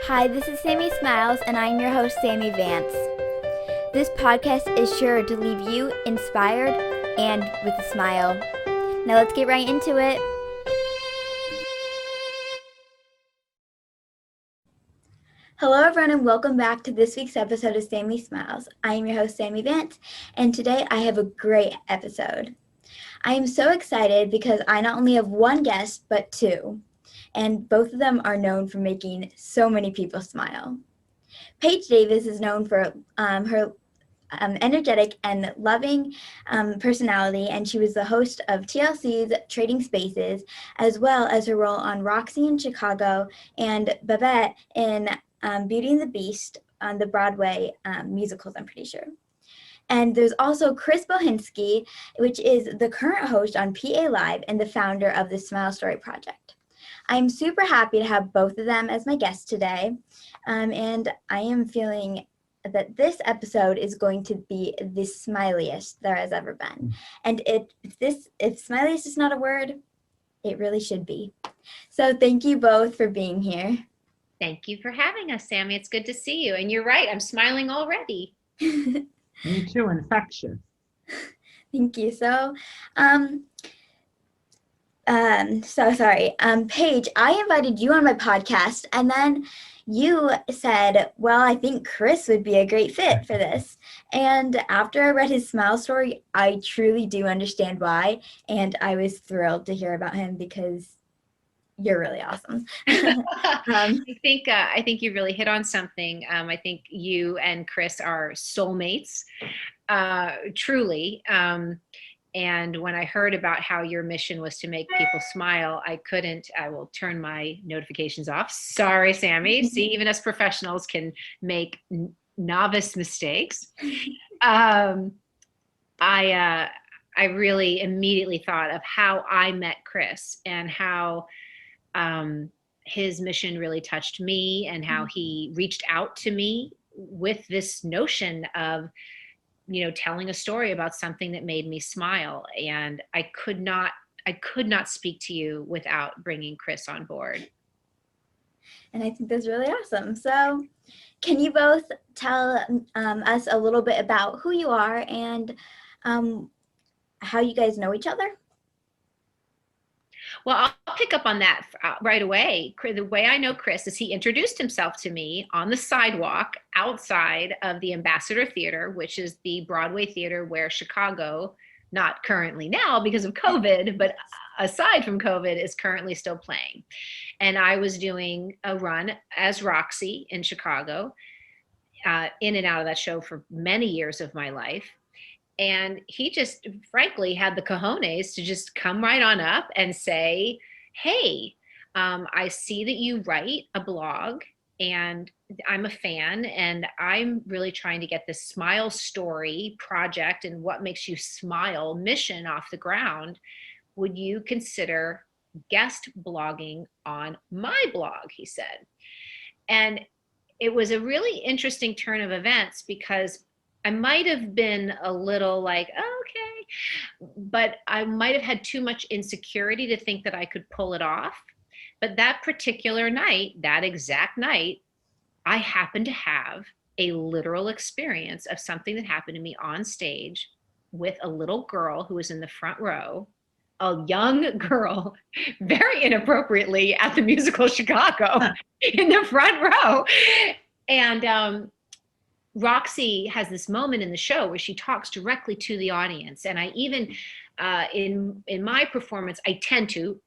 Hi, this is Sammie Smiles, and I'm your host, Sammie Vance. This podcast is sure to leave you inspired and with a smile. Now let's get right into it. Hello, everyone, and welcome back to this week's episode of Sammie Smiles. I am your host, Sammie Vance, and today I have a great episode. I am so excited because I not only have one guest, but two, and both of them are known for making so many people smile. Paige Davis is known for her energetic and loving personality, and she was the host of TLC's Trading Spaces, as well as her role on Roxy in Chicago and Babette in Beauty and the Beast on the Broadway musicals, I'm pretty sure. And there's also Chris Bohinski, which is the current host on PA Live and the founder of the Smile Story Project. I'm super happy to have both of them as my guests today, and I am feeling that this episode is going to be the smiliest there has ever been. And if smiliest is not a word, it really should be. So thank you both for being here. Thank you for having us, Sammie. It's good to see you. And you're right, I'm smiling already. Me too, infectious. Thank you. So sorry. Paige, I invited you on my podcast, and then you said, well, I think Chris would be a great fit for this. And after I read his Smile Story, I truly do understand why. And I was thrilled to hear about him because you're really awesome. I think you really hit on something. I think you and Chris are soulmates, truly. And when I heard about how your mission was to make people smile, I will turn my notifications off. Sorry, Sammie. See, even us professionals can make novice mistakes. I really immediately thought of how I met Chris and how his mission really touched me and how he reached out to me with this notion of, telling a story about something that made me smile. And I could not speak to you without bringing Chris on board. And I think that's really awesome. So can you both tell us a little bit about who you are and how you guys know each other? Well, I'll pick up on that right away. The way I know Chris is he introduced himself to me on the sidewalk outside of the Ambassador Theater, which is the Broadway theater where Chicago, not currently now because of COVID, but aside from COVID, is currently still playing. And I was doing a run as Roxy in Chicago, in and out of that show for many years of my life. And he just frankly had the cojones to just come right on up and say, hey, I see that you write a blog and I'm a fan and I'm really trying to get this Smile Story project and what makes you smile mission off the ground. Would you consider guest blogging on my blog, he said. And it was a really interesting turn of events because I might have been a little like, oh, okay, but I might have had too much insecurity to think that I could pull it off. But that particular night, that exact night, I happened to have a literal experience of something that happened to me on stage with a little girl who was in the front row, a young girl, very inappropriately at the musical Chicago in the front row. And Roxy has this moment in the show where she talks directly to the audience. And I even, in my performance, I tend to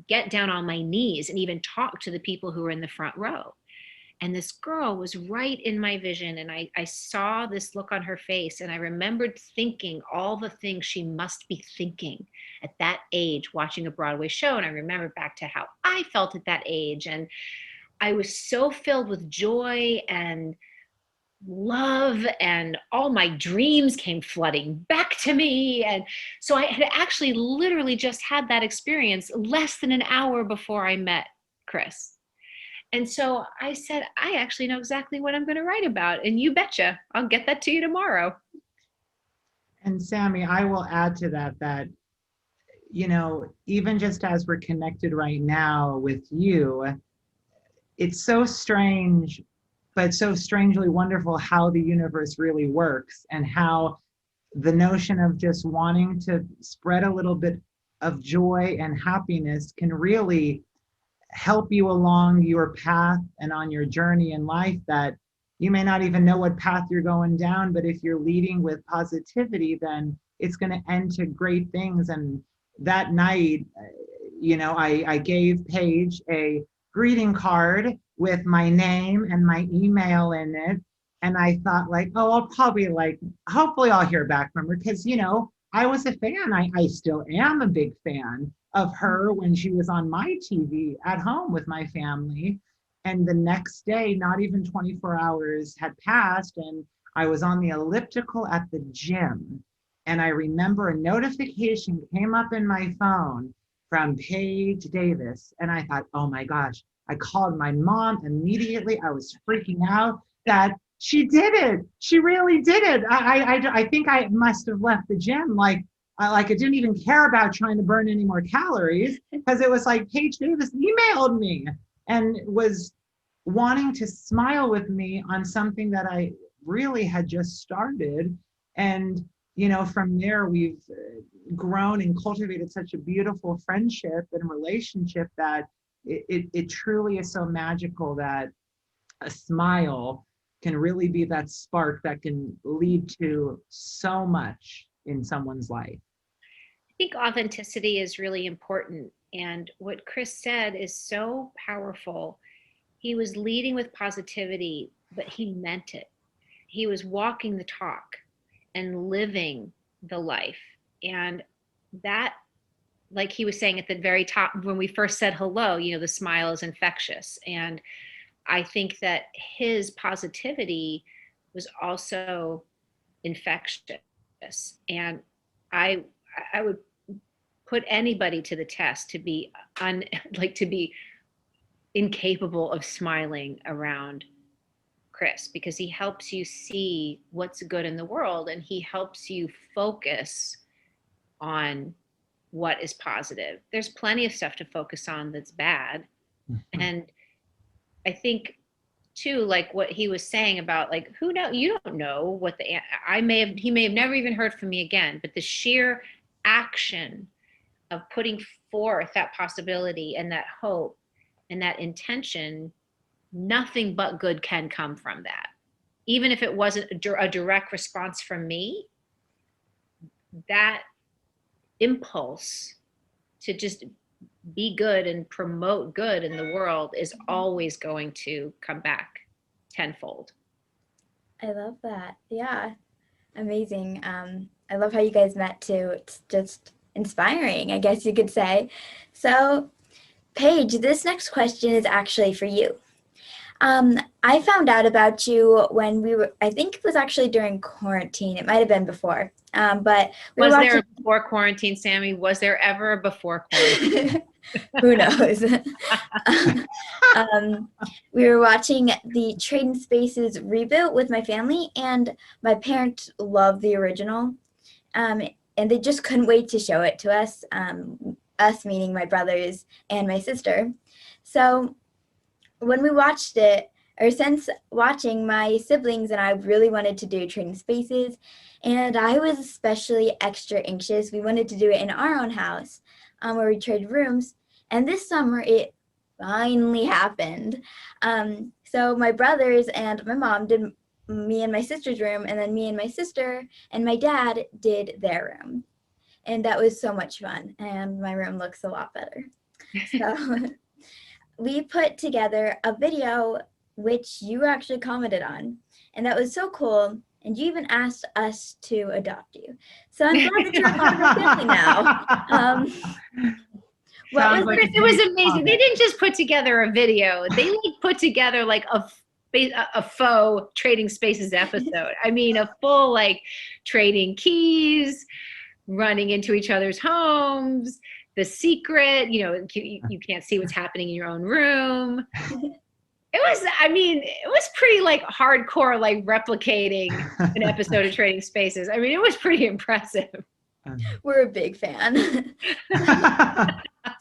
get down on my knees and even talk to the people who are in the front row. And this girl was right in my vision. And I saw this look on her face. And I remembered thinking all the things she must be thinking at that age, watching a Broadway show. And I remembered back to how I felt at that age. And I was so filled with joy and love, and all my dreams came flooding back to me. And so I had actually literally just had that experience less than an hour before I met Chris. And so I said, I actually know exactly what I'm going to write about. And you betcha, I'll get that to you tomorrow. And Sammie, I will add to that, even just as we're connected right now with you, it's so strange, but so strangely wonderful how the universe really works, and how the notion of just wanting to spread a little bit of joy and happiness can really help you along your path and on your journey in life, that you may not even know what path you're going down, but if you're leading with positivity, then it's going to end to great things. And that night, I gave Paige a greeting card with my name and my email in it. And I thought, like, oh, I'll probably, like, hopefully I'll hear back from her, because, I was a fan. I still am a big fan of her when she was on my TV at home with my family. And the next day, not even 24 hours had passed, and I was on the elliptical at the gym. And I remember a notification came up in my phone from Paige Davis. And I thought, oh my gosh, I called my mom immediately. I was freaking out that she did it. She really did it. I think I must have left the gym I didn't even care about trying to burn any more calories, because it was like Paige Davis emailed me and was wanting to smile with me on something that I really had just started. And from there we've grown and cultivated such a beautiful friendship and relationship that it truly is so magical that a smile can really be that spark that can lead to so much in someone's life. I think authenticity is really important. And what Chris said is so powerful. He was leading with positivity, but he meant it. He was walking the talk and living the life. And that, like he was saying at the very top, when we first said hello, the smile is infectious. And I think that his positivity was also infectious. And I would put anybody to the test to be to be incapable of smiling around Chris, because he helps you see what's good in the world, and he helps you focus on what is positive. There's plenty of stuff to focus on that's bad. Mm-hmm. And I think too, like what he was saying about, like, who know, you don't know what he may have never even heard from me again, but the sheer action of putting forth that possibility and that hope and that intention, nothing but good can come from that. Even if it wasn't a direct response from me, that impulse to just be good and promote good in the world is always going to come back tenfold. I love that. Yeah, amazing. I love how you guys met too. It's just inspiring, I guess you could say. So, Paige, this next question is actually for you. I found out about you when I think it was actually during quarantine. It might have been before. But was there a before quarantine, Sammie? Was there ever a before quarantine? Who knows? We were watching the Trading Spaces reboot with my family, and my parents love the original. And they just couldn't wait to show it to us, us meaning my brothers and my sister. So when we watched it, or since watching, my siblings and I really wanted to do Trading Spaces, and I was especially extra anxious. We wanted to do it in our own house, where we traded rooms, and this summer it finally happened. So my brothers and my mom did me and my sister's room, and then me and my sister and my dad did their room, and that was so much fun, and my room looks a lot better. So we put together a video which you actually commented on, and that was so cool, and you even asked us to adopt you. So I'm glad that you're a part of our family now. It was amazing. They didn't just put together a video. They put together like a faux Trading Spaces episode. I mean, a full, like, trading keys, running into each other's homes, the secret, you can't see what's happening in your own room. It was pretty, like, hardcore, like, replicating an episode of Trading Spaces. It was pretty impressive. We're a big fan.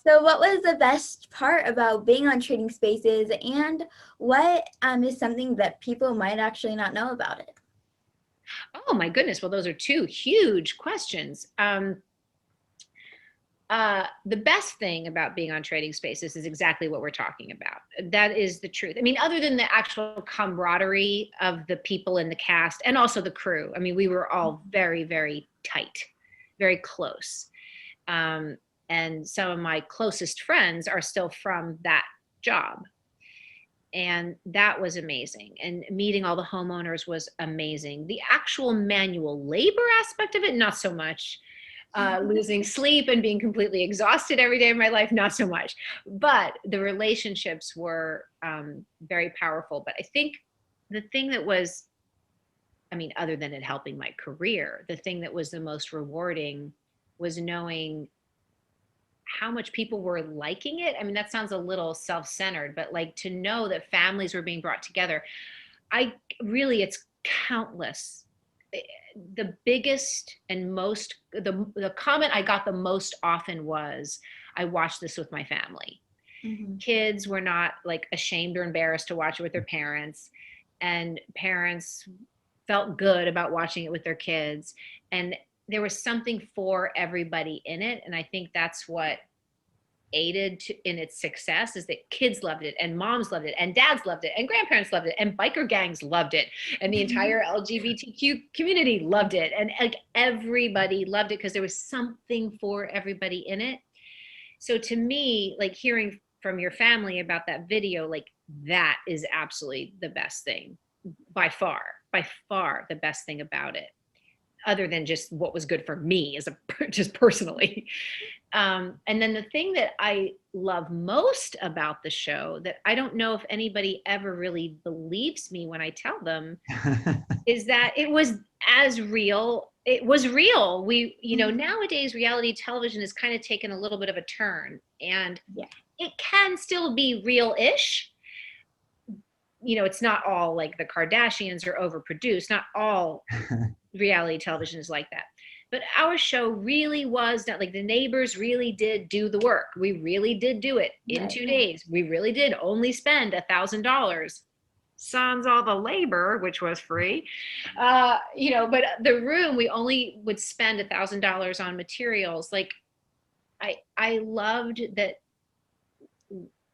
So what was the best part about being on Trading Spaces, and what is something that people might actually not know about it? Oh my goodness. Well, those are two huge questions. The best thing about being on Trading Spaces is exactly what we're talking about. That is the truth. I mean, other than the actual camaraderie of the people in the cast and also the crew. I mean, we were all very, very tight, very close. And some of my closest friends are still from that job. And that was amazing. And meeting all the homeowners was amazing. The actual manual labor aspect of it, not so much. Losing sleep and being completely exhausted every day of my life, not so much. But the relationships were very powerful. But I think the thing that was, I mean, other than it helping my career, the thing that was the most rewarding was knowing how much people were liking it. I mean, that sounds a little self-centered, but like to know that families were being brought together. It's countless. The biggest and most, the comment I got the most often was, I watched this with my family. Mm-hmm. Kids were not like ashamed or embarrassed to watch it with their parents, and parents felt good about watching it with their kids. And there was something for everybody in it. And I think that's what aided in its success, is that kids loved it, and moms loved it, and dads loved it, and grandparents loved it, and biker gangs loved it, and the entire LGBTQ community loved it, and like everybody loved it because there was something for everybody in it. So to me, like hearing from your family about that video, like that is absolutely the best thing, by far the best thing about it, other than just what was good for me as a just personally. And then the thing that I love most about the show, that I don't know if anybody ever really believes me when I tell them, is that it was as real. It was real. Nowadays reality television has kind of taken a little bit of a turn, and it can still be real-ish. It's not all like the Kardashians are overproduced. Not all reality television is like that. But our show really was not like, the neighbors really did do the work. We really did do it in 2 days. We really did only spend $1,000. Sans all the labor, which was free. But the room, we only would spend $1,000 on materials. Like I loved that.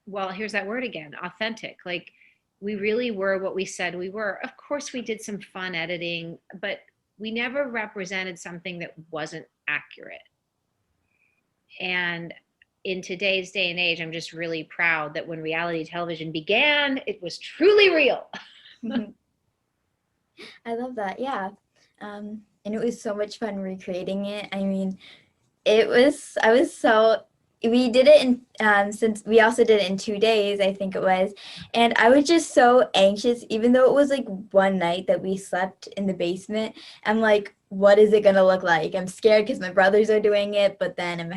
Well, here's that word again, authentic. Like we really were what we said we were. Of course, we did some fun editing, but we never represented something that wasn't accurate. And in today's day and age, I'm just really proud that when reality television began, it was truly real. I love that. Yeah. And it was so much fun recreating it. I mean, we did it in, since we also did it in 2 days, I think it was. And I was just so anxious, even though it was like one night that we slept in the basement. I'm like, what is it going to look like? I'm scared because my brothers are doing it, but then I'm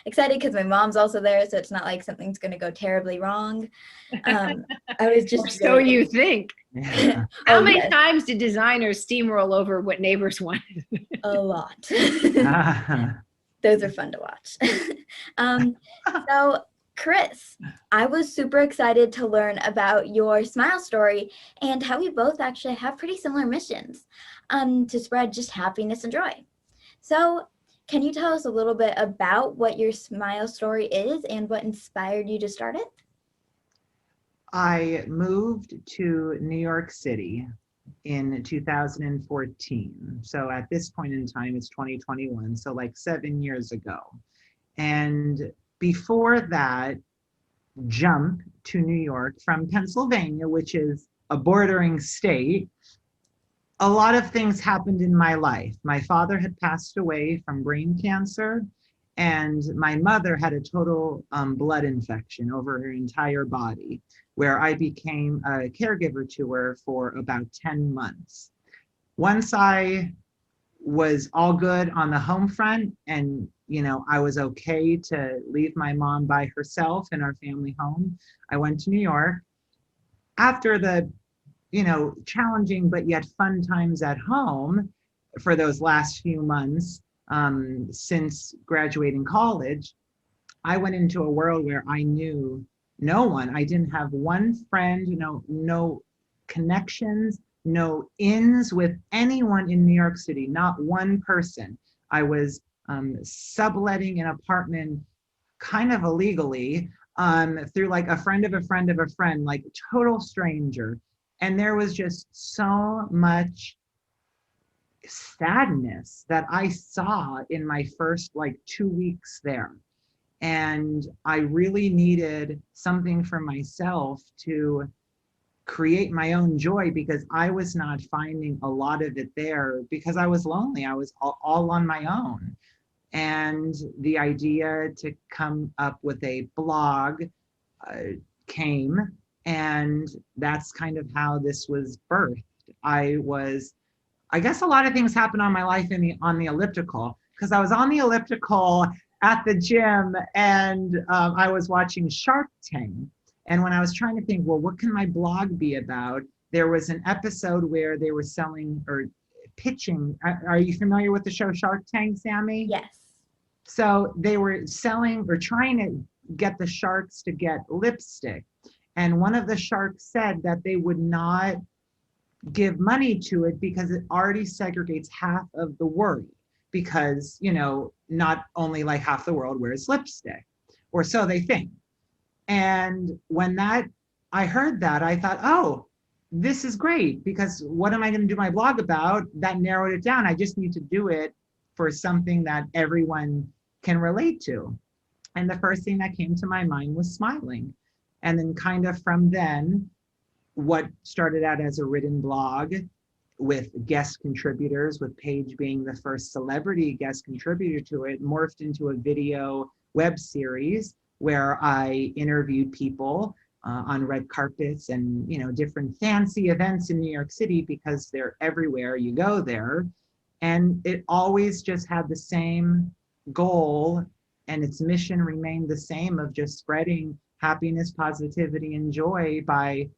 excited because my mom's also there. So it's not like something's going to go terribly wrong. I was just. Or so you think. Yeah. How many times did designers steamroll over what neighbors wanted? A lot. Those are fun to watch. So, Chris, I was super excited to learn about your Smile story and how we both actually have pretty similar missions to spread just happiness and joy. So, can you tell us a little bit about what your Smile story is and what inspired you to start it? I moved to New York City in 2014. So at this point in time, it's 2021. So like 7 years ago. And before that jump to New York from Pennsylvania, which is a bordering state, a lot of things happened in my life. My father had passed away from brain cancer, and my mother had a total blood infection over her entire body, where I became a caregiver to her for about 10 months. Once I was all good on the home front, and I was okay to leave my mom by herself in our family home, I went to New York. After the challenging but yet fun times at home for those last few months since graduating college, I went into a world where I knew no one. I didn't have one friend, no connections, no ins with anyone in New York City, not one person. I was subletting an apartment kind of illegally through like a friend of a friend of a friend, like total stranger. And there was just so much sadness that I saw in my first like 2 weeks there. And I really needed something for myself to create my own joy because I was not finding a lot of it there because I was lonely. I was all on my own. And the idea to come up with a blog uh, came, and that's kind of how this was birthed. I guess a lot of things happened on my life on the elliptical because I was on the elliptical at the gym and I was watching Shark Tank. And when I was trying to think, well, what can my blog be about? There was an episode where they were selling or pitching. Are you familiar with the show Shark Tank, Sammie? Yes. So they were selling or trying to get the sharks to get lipstick. And one of the sharks said that they would not give money to it because it already segregates half of the world because, not only like half the world wears lipstick, or so they think. And when I heard that, I thought, oh, this is great because what am I going to do my blog about? That narrowed it down. I just need to do it for something that everyone can relate to. And the first thing that came to my mind was smiling. And then kind of from then, what started out as a written blog with guest contributors, with Paige being the first celebrity guest contributor to it, morphed into a video web series where I interviewed people on red carpets and different fancy events in New York City because they're everywhere you go there. And it always just had the same goal, and its mission remained the same of just spreading happiness, positivity, and joy by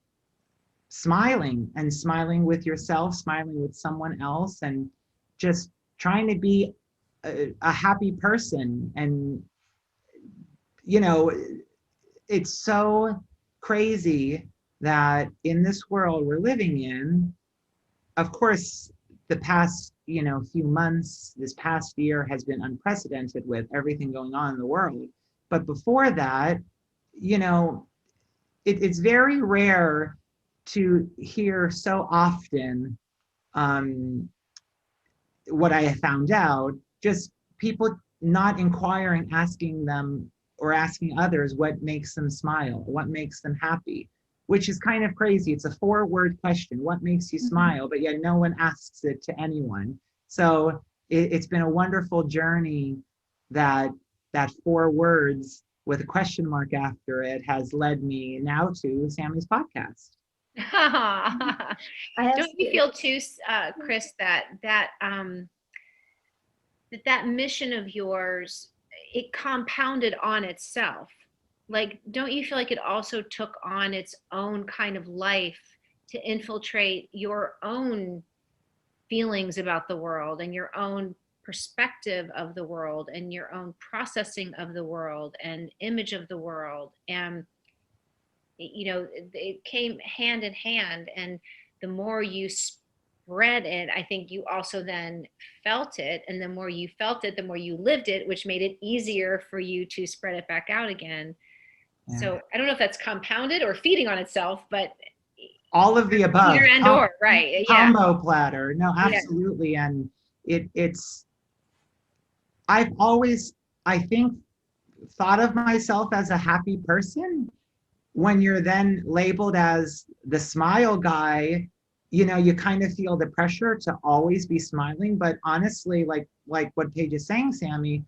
smiling and smiling with yourself, smiling with someone else, and just trying to be a happy person. And, it's so crazy that in this world we're living in, of course, the past, few months, this past year has been unprecedented with everything going on in the world. But before that, it's very rare to hear so often what I have found out, just people not inquiring, asking them or asking others what makes them smile, what makes them happy, which is kind of crazy. It's a 4-word question, what makes you smile? But yet no one asks it to anyone. So it's been a wonderful journey that 4 words with a question mark after it has led me now to Sammie's podcast. Don't you feel too, Chris, that mission of yours, it compounded on itself? Like, don't you feel like it also took on its own kind of life to infiltrate your own feelings about the world and your own perspective of the world and your own processing of the world and image of the world? And it came hand in hand, and the more you spread it, I think you also then felt it, and the more you felt it, the more you lived it, which made it easier for you to spread it back out again. Yeah. So I don't know if that's compounded or feeding on itself, but all of the above. Either and or, right? Combo platter. No, absolutely. Yeah. And it's I've always, I think, thought of myself as a happy person. When you're then labeled as the smile guy, you kind of feel the pressure to always be smiling. But honestly, like what Paige is saying, Sammie,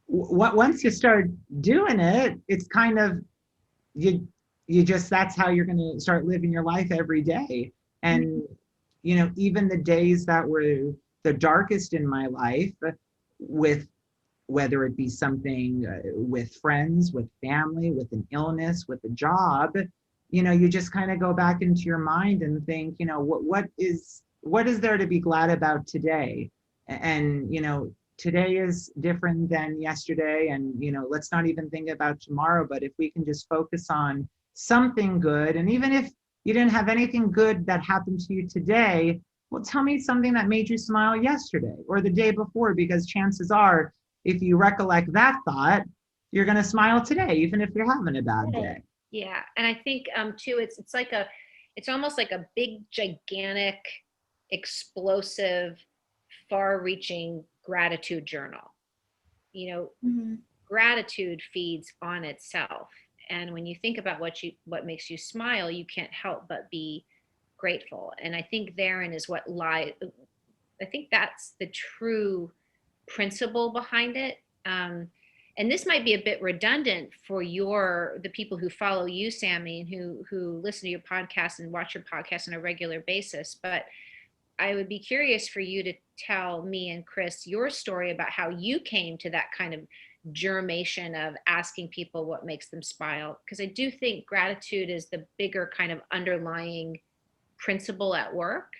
once you start doing it, it's kind of, you just, that's how you're going to start living your life every day. And, even the days that were the darkest in my life, with whether it be something with friends, with family, with an illness, with a job, you just kind of go back into your mind and think, what is there to be glad about today? And, today is different than yesterday, and let's not even think about tomorrow, but if we can just focus on something good, and even if you didn't have anything good that happened to you today, well, tell me something that made you smile yesterday or the day before, because chances are, if you recollect that thought, you're going to smile today, even if you're having a bad day. Yeah, and I think too, it's almost like a big, gigantic, explosive, far-reaching gratitude journal. Gratitude feeds on itself, and when you think about what makes you smile, you can't help but be grateful. And I think therein is I think that's the true principle behind it. And this might be a bit redundant for the people who follow you, Sammie, and who listen to your podcast and watch your podcast on a regular basis. But I would be curious for you to tell me and Chris your story about how you came to that kind of germination of asking people what makes them smile. Because I do think gratitude is the bigger kind of underlying principle at work.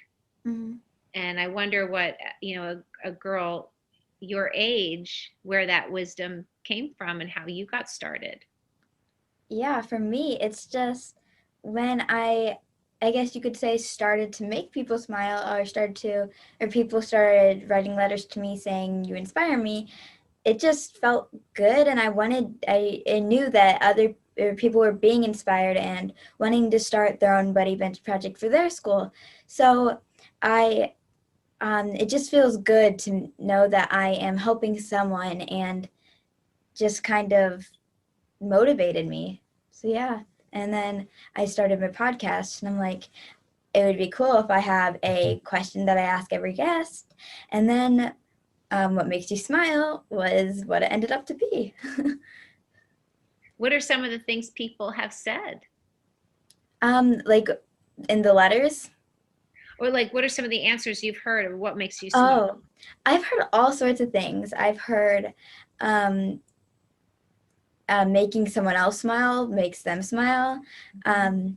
Mm-hmm. And I wonder what, a girl your age, where that wisdom came from and how you got started. Yeah, for me, it's just when I guess you could say, started to make people smile, or people started writing letters to me saying, "You inspire me." It just felt good, and I knew that other people were being inspired and wanting to start their own buddy bench project for their school. So it just feels good to know that I am helping someone, and just kind of motivated me. So yeah. And then I started my podcast, and I'm like, it would be cool if I have a question that I ask every guest. And then what makes you smile was what it ended up to be. What are some of the things people have said? Like in the letters. Or like, what are some of the answers you've heard of what makes you smile? Oh, I've heard all sorts of things. I've heard making someone else smile makes them smile. The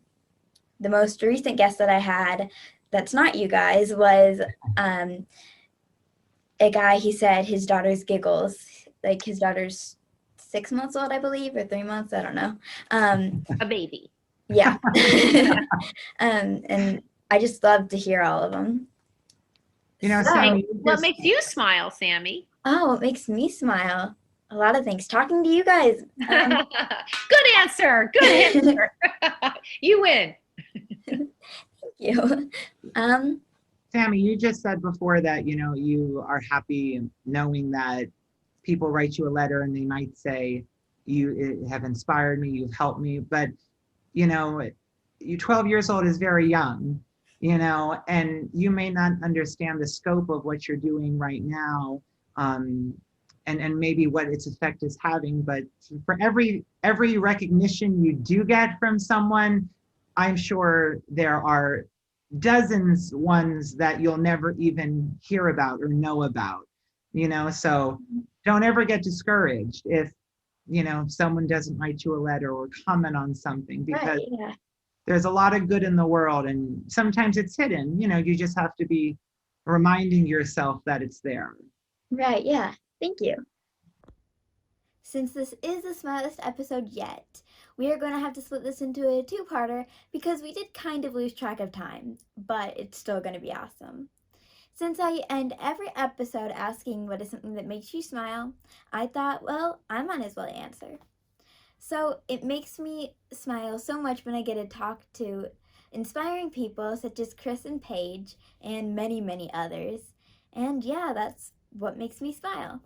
most recent guest that I had, that's not you guys, was a guy. He said his daughter's giggles, like his daughter's 6 months old, I believe, or 3 months, I don't know. A baby. Yeah. And I just love to hear all of them. Sammie, What makes you smile, Sammie? Oh, what makes me smile? A lot of things. Talking to you guys. Good answer. Good answer. You win. Thank you. Sammie, you just said before that, you are happy knowing that people write you a letter and they might say, you have inspired me, you've helped me. But, you 12 years old is very young, and you may not understand the scope of what you're doing right now, and maybe what its effect is having. But for every recognition you do get from someone, I'm sure there are dozens ones that you'll never even hear about or know about, so don't ever get discouraged if someone doesn't write you a letter or comment on something, because Right, yeah. there's a lot of good in the world, and sometimes it's hidden. You just have to be reminding yourself that it's there. Right, yeah. Thank you. Since this is the smilest episode yet, we are going to have to split this into a two-parter because we did kind of lose track of time, but it's still going to be awesome. Since I end every episode asking what is something that makes you smile, I thought, well, I might as well answer. So it makes me smile so much when I get to talk to inspiring people such as Chris and Paige and many, many others. And yeah, that's what makes me smile.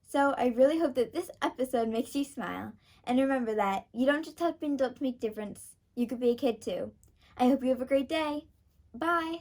So I really hope that this episode makes you smile. And remember that you don't just have to be an adult to make a difference. You could be a kid too. I hope you have a great day. Bye.